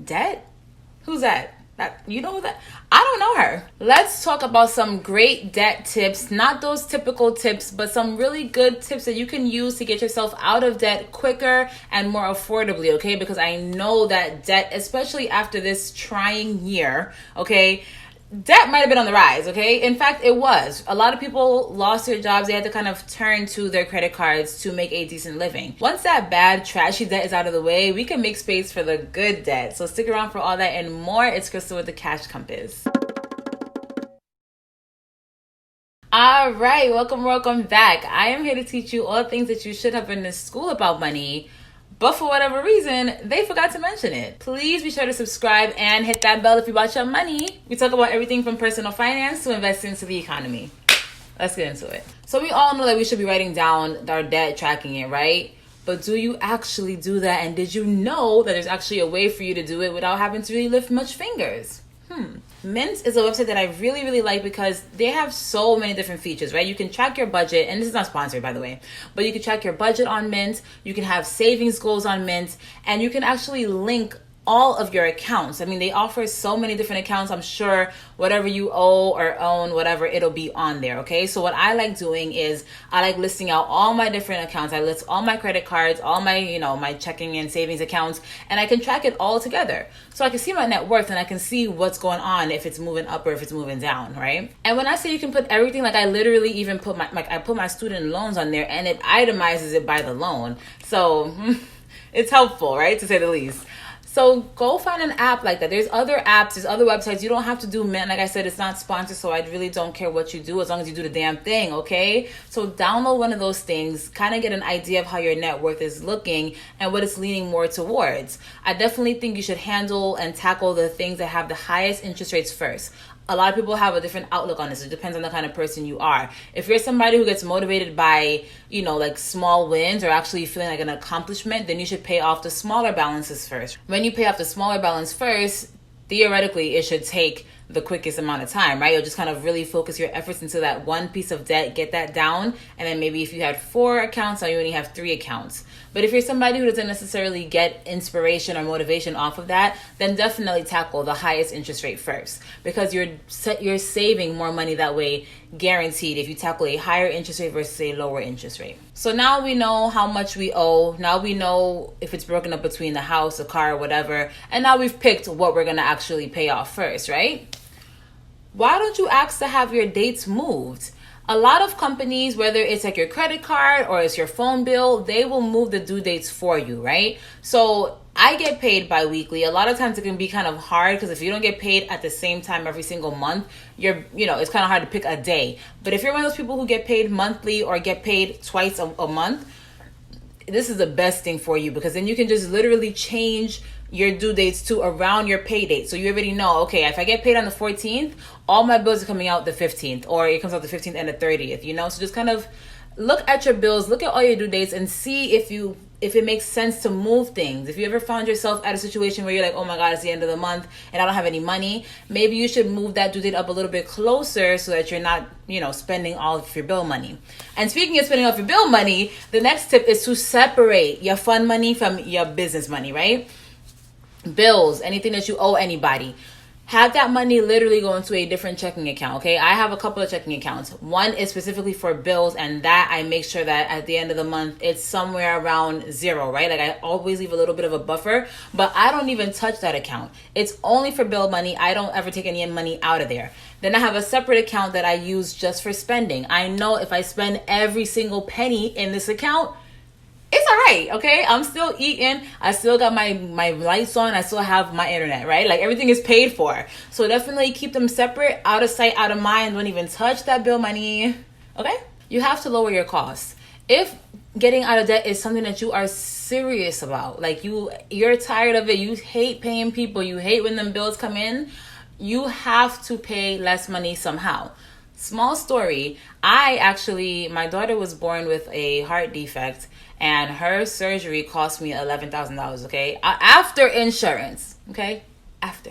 Debt? Who's that? You know who that? I don't know her. Let's talk about some great debt tips. Not those typical tips, but some really good tips that you can use to get yourself out of debt quicker and more affordably, okay? Because I know that debt, especially after this trying year, okay, debt might have been on the rise, okay? In fact, it was. A lot of people lost their jobs. They had to kind of turn to their credit cards to make a decent living. Once that bad, trashy debt is out of the way, we can make space for the good debt. So stick around for all that and more. It's Crystal with the Cash Compass. All right, welcome back. I am here to teach you all the things that you should have been in school about money, but for whatever reason, they forgot to mention it. Please be sure to subscribe and hit that bell if you watch your money. We talk about everything from personal finance to investing into the economy. Let's get into it. So we all know that we should be writing down our debt, tracking it, right? But do you actually do that? And did you know that there's actually a way for you to do it without having to really lift much fingers? Mint is a website that I really like because they have so many different features, right? You can track your budget, and this is not sponsored, by the way, but you can track your budget on Mint. You can have savings goals on Mint, and you can actually link all of your accounts. I mean, they offer so many different accounts. I'm sure whatever you owe or own, whatever, it'll be on there, okay? So what I like doing is I like listing out all my different accounts. I list all my credit cards, all my, my checking and savings accounts, and I can track it all together. So I can see my net worth and I can see what's going on, if it's moving up or if it's moving down, right? And when I say you can put everything, like I literally even put I put my student loans on there and it itemizes it by the loan. So it's helpful, right? To say the least. So go find an app like that. There's other apps, there's other websites. You don't have to do Mint. Like I said, it's not sponsored, so I really don't care what you do as long as you do the damn thing, okay? So download one of those things, kind of get an idea of how your net worth is looking and what it's leaning more towards. I definitely think you should handle and tackle the things that have the highest interest rates first. A lot of people have a different outlook on this. It depends on the kind of person you are. If you're somebody who gets motivated by, like small wins or actually feeling like an accomplishment, then you should pay off the smaller balances first. When you pay off the smaller balance first, theoretically, it should take the quickest amount of time, right? You'll just kind of really focus your efforts into that one piece of debt, get that down, and then maybe if you had 4 accounts, now you only have 3 accounts. But if you're somebody who doesn't necessarily get inspiration or motivation off of that, then definitely tackle the highest interest rate first, because you're saving more money that way, guaranteed, if you tackle a higher interest rate versus a lower interest rate. So now we know how much we owe. Now we know if it's broken up between the house, the car, whatever. And now we've picked what we're going to actually pay off first, right? Why don't you ask to have your dates moved? A lot of companies, whether it's like your credit card or it's your phone bill, they will move the due dates for you, right? So I get paid bi-weekly. A lot of times it can be kind of hard because if you don't get paid at the same time every single month, it's kind of hard to pick a day. But if you're one of those people who get paid monthly or get paid twice a month, this is the best thing for you, because then you can just literally change your due dates to around your pay date. So you already know, okay, if I get paid on the 14th, all my bills are coming out the 15th, or it comes out the 15th and the 30th, So just kind of look at your bills, look at all your due dates, and see if it makes sense to move things. If you ever found yourself at a situation where you're like, oh my God, it's the end of the month and I don't have any money, maybe you should move that due date up a little bit closer so that you're not, spending all of your bill money. And speaking of spending off your bill money, the next tip is to separate your fun money from your business money, right? Bills, anything that you owe anybody. Have that money literally go into a different checking account, okay? I have a couple of checking accounts. One is specifically for bills, and that I make sure that at the end of the month, it's somewhere around 0, right? Like I always leave a little bit of a buffer, but I don't even touch that account. It's only for bill money. I don't ever take any money out of there. Then I have a separate account that I use just for spending. I know if I spend every single penny in this account, it's all right, okay? I'm still eating. I still got my lights on. I still have my internet, right? Like everything is paid for. So definitely keep them separate, out of sight, out of mind. Don't even touch that bill money, okay? You have to lower your costs. If getting out of debt is something that you are serious about, like you're tired of it, you hate paying people, you hate when them bills come in, you have to pay less money somehow. Small story, my daughter was born with a heart defect, and her surgery cost me $11,000, okay? After insurance, okay? After.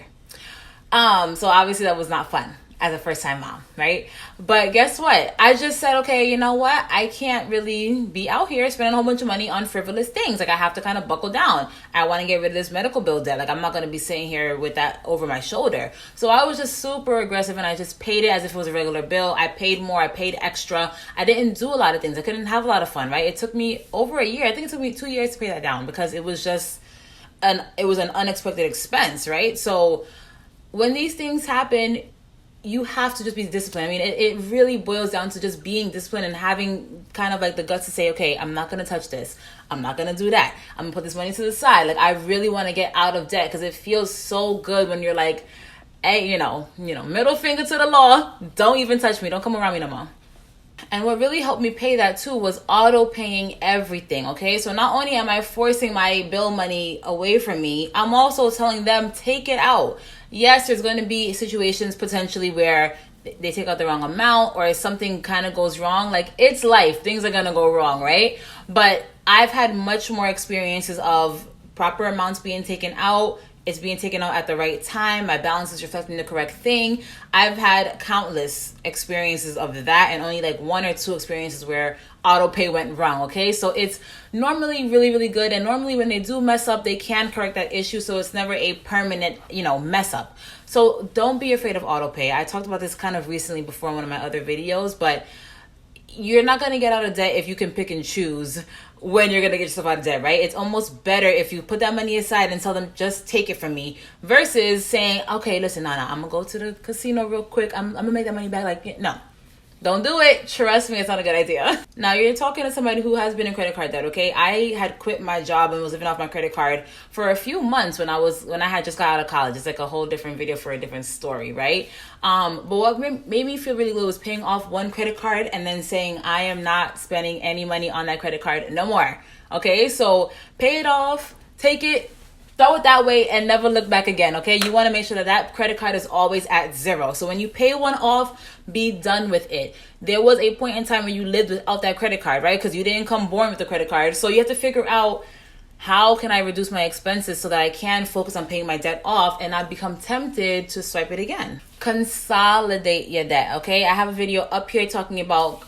So obviously that was not fun. as a first-time mom, right? But guess what? I just said, okay, you know what? I can't really be out here spending a whole bunch of money on frivolous things. Like, I have to kind of buckle down. I want to get rid of this medical bill debt. Like, I'm not going to be sitting here with that over my shoulder. So I was just super aggressive, and I just paid it as if it was a regular bill. I paid more. I paid extra. I didn't do a lot of things. I couldn't have a lot of fun, right? It took me over a year. I think it took me 2 years to pay that down because it was just an unexpected expense, right? So when these things happen, you have to just be disciplined. I mean, it really boils down to just being disciplined and having kind of like the guts to say, okay, I'm not going to touch this. I'm not going to do that. I'm going to put this money to the side. Like, I really want to get out of debt because it feels so good when you're like, hey, middle finger to the law. Don't even touch me. Don't come around me no more. And what really helped me pay that too was auto paying everything, okay? So not only am I forcing my bill money away from me, I'm also telling them, take it out. Yes, there's going to be situations potentially where they take out the wrong amount or something kind of goes wrong. Like, it's life. Things are going to go wrong, right? But I've had much more experiences of proper amounts being taken out. It's being taken out at the right time. My balance is reflecting the correct thing. I've had countless experiences of that and only like 1 or 2 experiences where auto pay went wrong, okay? So it's normally really, really good. And normally when they do mess up, they can correct that issue. So it's never a permanent, mess up. So don't be afraid of auto pay. I talked about this kind of recently before in one of my other videos, but you're not going to get out of debt if you can pick and choose when you're going to get yourself out of debt, right? It's almost better if you put that money aside and tell them, just take it from me, versus saying, okay, listen, Nana, I'm going to go to the casino real quick. I'm going to make that money back. Like, no. Don't do it. Trust me, it's not a good idea. Now, you're talking to somebody who has been in credit card debt, okay? I had quit my job and was living off my credit card for a few months when I had just got out of college. It's like a whole different video for a different story, right? But what made me feel really good was paying off one credit card and then saying, I am not spending any money on that credit card no more, okay? So pay it off, take it, throw it that way, and never look back again, okay? You want to make sure that that credit card is always at 0. So when you pay one off, be done with it. There was a point in time where you lived without that credit card, right? Because you didn't come born with the credit card. So you have to figure out, how can I reduce my expenses so that I can focus on paying my debt off and not become tempted to swipe it again? Consolidate your debt, okay? I have a video up here talking about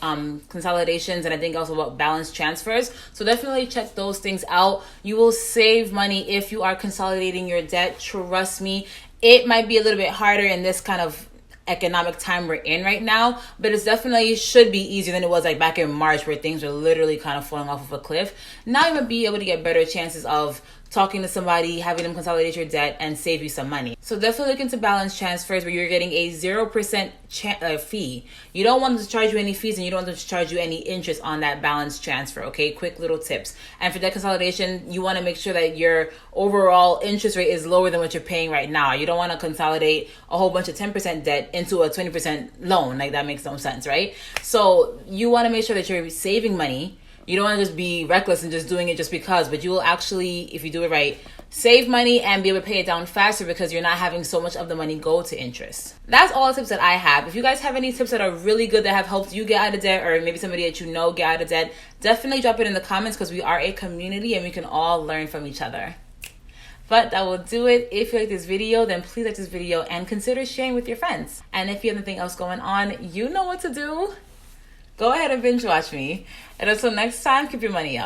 consolidations, and I think also about balance transfers. So definitely check those things out. You will save money if you are consolidating your debt. Trust me. It might be a little bit harder in this kind of economic time we're in right now, but it's definitely should be easier than it was like back in March, where things were literally kind of falling off of a cliff. Now you're gonna be able to get better chances of talking to somebody, having them consolidate your debt and save you some money. So definitely look into balance transfers where you're getting a 0% fee. You don't want them to charge you any fees, and you don't want them to charge you any interest on that balance transfer, okay? Quick little tips. And for debt consolidation, you want to make sure that your overall interest rate is lower than what you're paying right now. You don't want to consolidate a whole bunch of 10% debt into a 20% loan. Like, that makes no sense, right? So you want to make sure that you're saving money. You don't want to just be reckless and just doing it just because, but you will actually, if you do it right, save money and be able to pay it down faster because you're not having so much of the money go to interest. That's all the tips that I have. If you guys have any tips that are really good that have helped you get out of debt, or maybe somebody that you know get out of debt, definitely drop it in the comments, because we are a community and we can all learn from each other. But that will do it. If you like this video, then please like this video and consider sharing with your friends. And if you have anything else going on, you know what to do. Go ahead and binge watch me. And until next time, keep your money up.